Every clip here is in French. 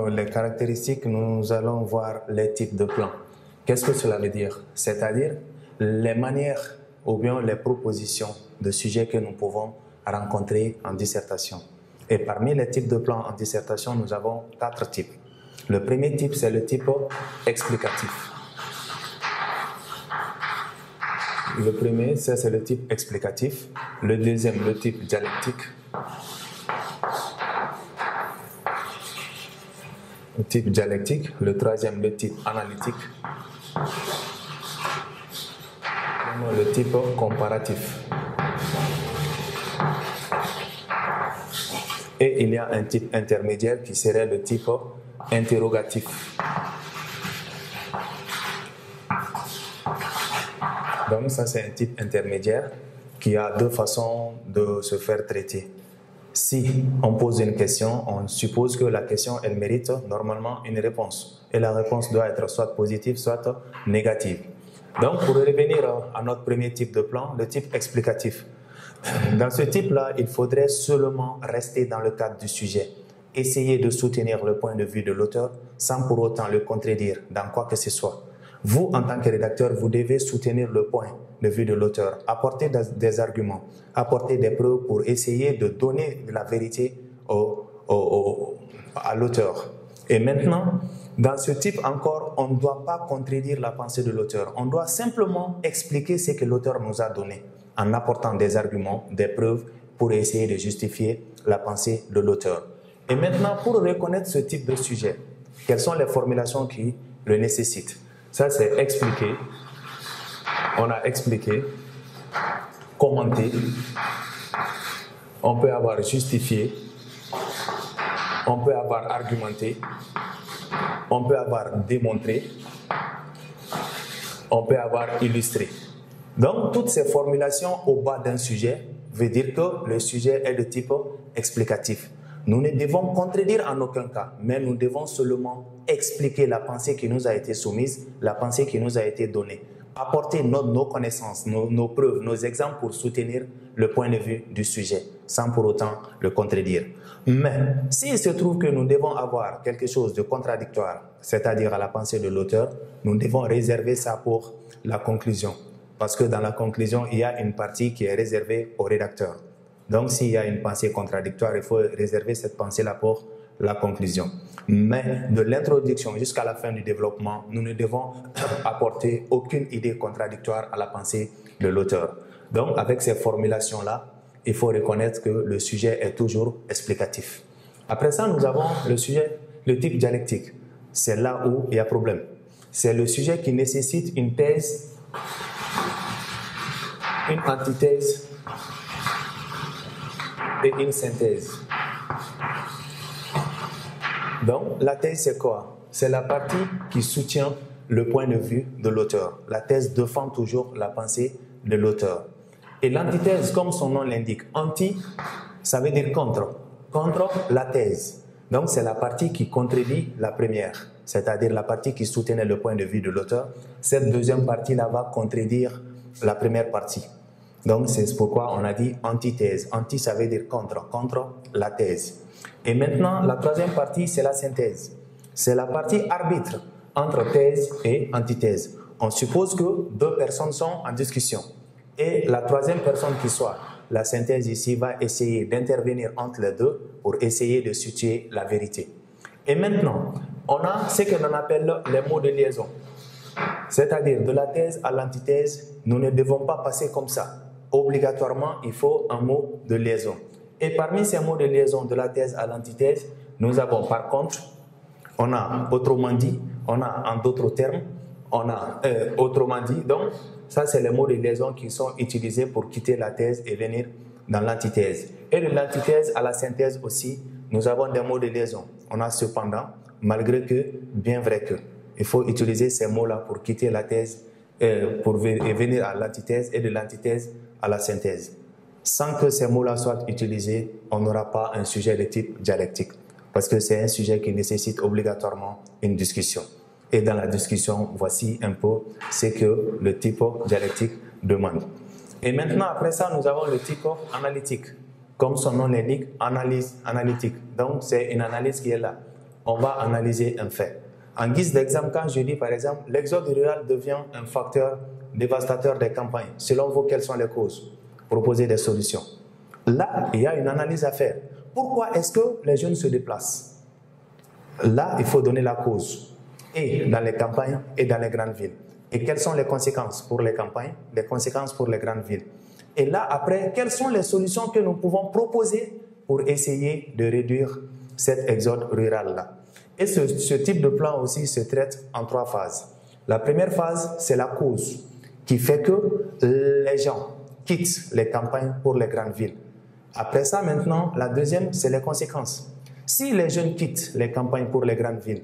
les caractéristiques, nous allons voir les types de plans. Qu'est-ce que cela veut dire? C'est-à-dire les manières ou bien les propositions de sujets que nous pouvons rencontrer en dissertation. Et parmi les types de plans en dissertation, nous avons 4 types. Le premier type, c'est le type explicatif. Le premier, c'est le type explicatif. Le deuxième, le type dialectique. Le type dialectique. Le troisième, le type analytique. Le type comparatif. Et il y a un type intermédiaire qui serait le type interrogatif. Donc ça, c'est un type intermédiaire qui a 2 façons de se faire traiter. Si on pose une question, on suppose que la question, elle mérite normalement une réponse. Et la réponse doit être soit positive, soit négative. Donc, pour revenir à notre premier type de plan, le type explicatif. Dans ce type-là, il faudrait seulement rester dans le cadre du sujet. Essayer de soutenir le point de vue de l'auteur sans pour autant le contredire dans quoi que ce soit. Vous, en tant que rédacteur, vous devez soutenir le point de vue de l'auteur, apporter des arguments, apporter des preuves pour essayer de donner la vérité à l'auteur. Et maintenant, dans ce type encore, on ne doit pas contredire la pensée de l'auteur. On doit simplement expliquer ce que l'auteur nous a donné en apportant des arguments, des preuves pour essayer de justifier la pensée de l'auteur. Et maintenant, pour reconnaître ce type de sujet, quelles sont les formulations qui le nécessitent? Ça, c'est expliquer. On a expliqué, commenté, on peut avoir justifié, on peut avoir argumenté, on peut avoir démontré, on peut avoir illustré. Donc, toutes ces formulations au bas d'un sujet veut dire que le sujet est de type explicatif. Nous ne devons contredire en aucun cas, mais nous devons seulement expliquer la pensée qui nous a été soumise, la pensée qui nous a été donnée. Apporter nos connaissances, nos preuves, nos exemples pour soutenir le point de vue du sujet, sans pour autant le contredire. Mais s'il se trouve que nous devons avoir quelque chose de contradictoire, c'est-à-dire à la pensée de l'auteur, nous devons réserver ça pour la conclusion. Parce que dans la conclusion, il y a une partie qui est réservée au rédacteur. Donc, s'il y a une pensée contradictoire, il faut réserver cette pensée-là pour la conclusion. Mais de l'introduction jusqu'à la fin du développement, nous ne devons apporter aucune idée contradictoire à la pensée de l'auteur. Donc, avec ces formulations-là, il faut reconnaître que le sujet est toujours explicatif. Après ça, nous avons le sujet, le type dialectique. C'est là où il y a problème. C'est le sujet qui nécessite une thèse, une antithèse et une synthèse. Donc, la thèse, c'est quoi? C'est la partie qui soutient le point de vue de l'auteur. La thèse défend toujours la pensée de l'auteur. Et l'antithèse, comme son nom l'indique, anti, ça veut dire contre. Contre la thèse. Donc, c'est la partie qui contredit la première, c'est-à-dire la partie qui soutenait le point de vue de l'auteur. Cette deuxième partie-là va contredire la première partie. Donc, c'est pourquoi on a dit antithèse. Anti, ça veut dire contre, contre la thèse. Et maintenant, la troisième partie, c'est la synthèse. C'est la partie arbitre entre thèse et antithèse. On suppose que 2 personnes sont en discussion. Et la troisième personne qui soit, la synthèse ici, va essayer d'intervenir entre les deux pour essayer de situer la vérité. Et maintenant, on a ce que l'on appelle les mots de liaison. C'est-à-dire, de la thèse à l'antithèse, nous ne devons pas passer comme ça. Obligatoirement, il faut un mot de liaison. Et parmi ces mots de liaison de la thèse à l'antithèse, nous avons par contre, on a autrement dit, on a en d'autres termes, on a autrement dit. Donc, ça, c'est les mots de liaison qui sont utilisés pour quitter la thèse et venir dans l'antithèse. Et de l'antithèse à la synthèse aussi, nous avons des mots de liaison. On a cependant, malgré que, bien vrai que, il faut utiliser ces mots-là pour quitter la thèse pour venir à l'antithèse et de l'antithèse à la synthèse. Sans que ces mots-là soient utilisés, on n'aura pas un sujet de type dialectique. Parce que c'est un sujet qui nécessite obligatoirement une discussion. Et dans la discussion, voici un peu ce que le type dialectique demande. Et maintenant, après ça, nous avons le type analytique. Comme son nom l'indique, analyse analytique. Donc, c'est une analyse qui est là. on va analyser un fait. En guise d'exemple, quand je dis par exemple, l'exode rural devient un facteur dévastateur des campagnes. Selon vous, quelles sont les causes? Proposer des solutions. Là, il y a une analyse à faire. Pourquoi est-ce que les jeunes se déplacent? Là, il faut donner la cause, et dans les campagnes et dans les grandes villes. Et quelles sont les conséquences pour les campagnes, les conséquences pour les grandes villes. Et là, après, quelles sont les solutions que nous pouvons proposer pour essayer de réduire cet exode rural-là. Et ce type de plan aussi se traite en 3 phases. La première phase, c'est la cause, qui fait que les gens quittent les campagnes pour les grandes villes. Après ça, maintenant, la deuxième, c'est les conséquences. Si les jeunes quittent les campagnes pour les grandes villes,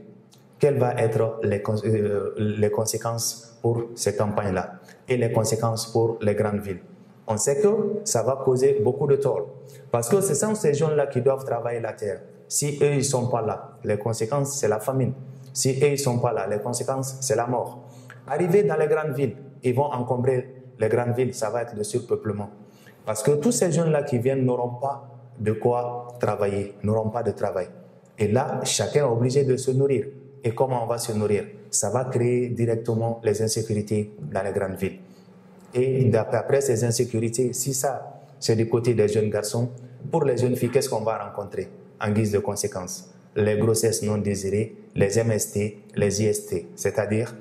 quelles vont être les conséquences pour ces campagnes-là et les conséquences pour les grandes villes? On sait que ça va causer beaucoup de tort. Parce que ce sont ces jeunes-là qui doivent travailler la terre. Si eux, ils ne sont pas là, les conséquences, c'est la famine. Si eux, ils ne sont pas là, les conséquences, c'est la mort. Arrivés dans les grandes villes, ils vont encombrer les grandes villes, ça va être le surpeuplement. Parce que tous ces jeunes-là qui viennent n'auront pas de quoi travailler, n'auront pas de travail. Et là, chacun est obligé de se nourrir. Et comment on va se nourrir? Ça va créer directement les insécurités dans les grandes villes. Et après ces insécurités, si ça, c'est du côté des jeunes garçons, pour les jeunes filles, qu'est-ce qu'on va rencontrer en guise de conséquences? Les grossesses non désirées, les MST, les IST, c'est-à-dire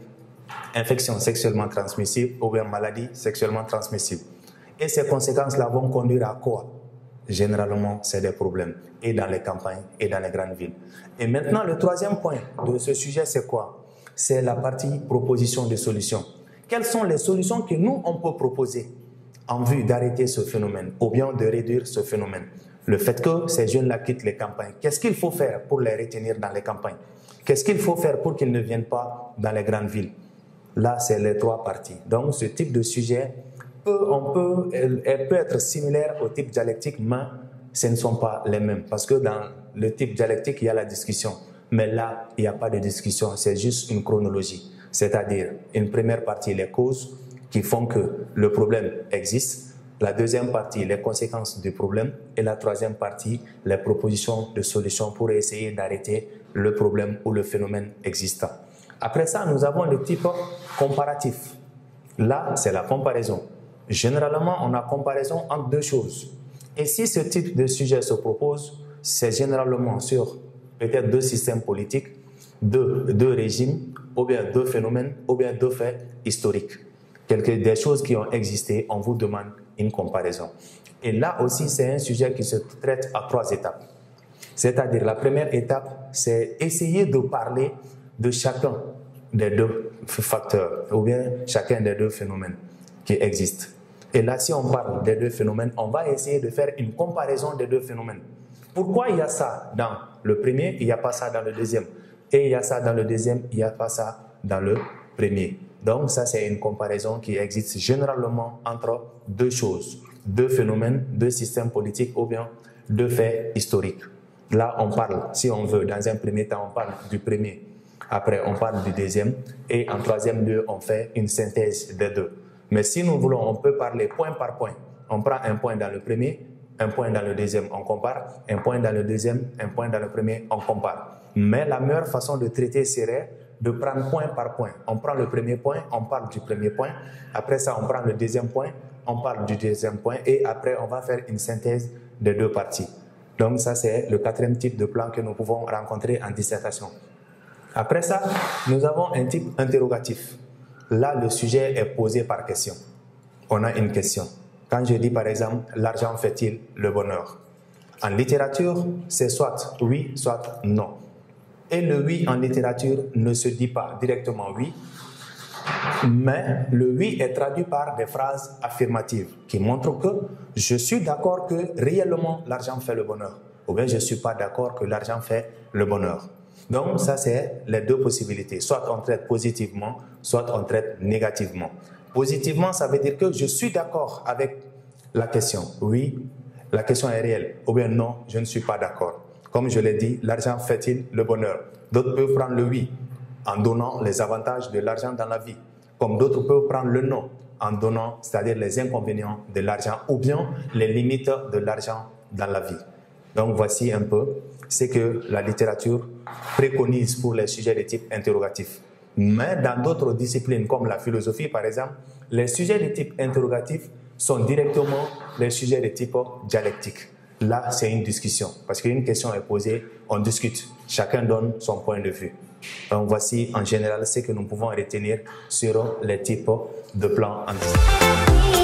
infections sexuellement transmissibles ou bien maladies sexuellement transmissibles. Et ces conséquences-là vont conduire à quoi? Généralement, c'est des problèmes, et dans les campagnes, et dans les grandes villes. Et maintenant, le troisième point de ce sujet, c'est quoi? C'est la partie proposition de solutions. Quelles sont les solutions que nous, on peut proposer en vue d'arrêter ce phénomène, ou bien de réduire ce phénomène? Le fait que ces jeunes-là quittent les campagnes, qu'est-ce qu'il faut faire pour les retenir dans les campagnes? Qu'est-ce qu'il faut faire pour qu'ils ne viennent pas dans les grandes villes? Là, c'est les 3 parties. Donc, ce type de sujet, elle peut être similaire au type dialectique, mais ce ne sont pas les mêmes. Parce que dans le type dialectique, il y a la discussion. Mais là, il n'y a pas de discussion, c'est juste une chronologie. C'est-à-dire, une première partie, les causes qui font que le problème existe. La deuxième partie, les conséquences du problème. Et la troisième partie, les propositions de solutions pour essayer d'arrêter le problème ou le phénomène existant. Après ça, nous avons le type comparatif. Là, c'est la comparaison. Généralement, on a comparaison entre 2 choses. Et si ce type de sujet se propose, c'est généralement sur peut-être 2 systèmes politiques, 2 régimes, ou bien 2 phénomènes, ou bien 2 faits historiques. Des choses qui ont existé, on vous demande une comparaison. Et là aussi, c'est un sujet qui se traite à 3 étapes. C'est-à-dire, la première étape, c'est essayer de parler de chacun des 2 facteurs, ou bien chacun des 2 phénomènes qui existent. Et là, si on parle des 2 phénomènes, on va essayer de faire une comparaison des 2 phénomènes. Pourquoi il y a ça dans le premier, il n'y a pas ça dans le deuxième? Et il y a ça dans le deuxième, il n'y a pas ça dans le premier. Donc ça, c'est une comparaison qui existe généralement entre 2 choses, 2 phénomènes, 2 systèmes politiques ou bien 2 faits historiques. Là, on parle, si on veut, dans un premier temps, on parle du premier. Après, on parle du deuxième. Et en troisième lieu, on fait une synthèse des 2. Mais si nous voulons, on peut parler point par point. On prend un point dans le premier, un point dans le deuxième, on compare. Un point dans le deuxième, un point dans le premier, on compare. Mais la meilleure façon de traiter serait de prendre point par point. On prend le premier point, on parle du premier point. Après ça, on prend le deuxième point, on parle du deuxième point. Et après, on va faire une synthèse des 2 parties. Donc ça, c'est le 4e type de plan que nous pouvons rencontrer en dissertation. Après ça, nous avons un type interrogatif. Là, le sujet est posé par question. On a une question. Quand je dis par exemple, l'argent fait-il le bonheur? En littérature, c'est soit oui, soit non. Et le oui en littérature ne se dit pas directement oui, mais le oui est traduit par des phrases affirmatives qui montrent que je suis d'accord que réellement l'argent fait le bonheur, ou bien je ne suis pas d'accord que l'argent fait le bonheur. Donc ça, c'est les 2 possibilités. Soit on traite positivement, soit on traite négativement. Positivement, ça veut dire que je suis d'accord avec la question. Oui, la question est réelle. Ou bien non, je ne suis pas d'accord. Comme je l'ai dit, l'argent fait-il le bonheur? D'autres peuvent prendre le oui en donnant les avantages de l'argent dans la vie. Comme d'autres peuvent prendre le non en donnant, c'est-à-dire les inconvénients de l'argent ou bien les limites de l'argent dans la vie. Donc voici un peu ce que la littérature préconise pour les sujets de type interrogatif. Mais dans d'autres disciplines comme la philosophie, par exemple, les sujets de type interrogatif sont directement les sujets de type dialectique. Là, c'est une discussion. Parce qu'une question est posée, on discute. Chacun donne son point de vue. Donc, voici en général ce que nous pouvons retenir sur les types de plans anticipés.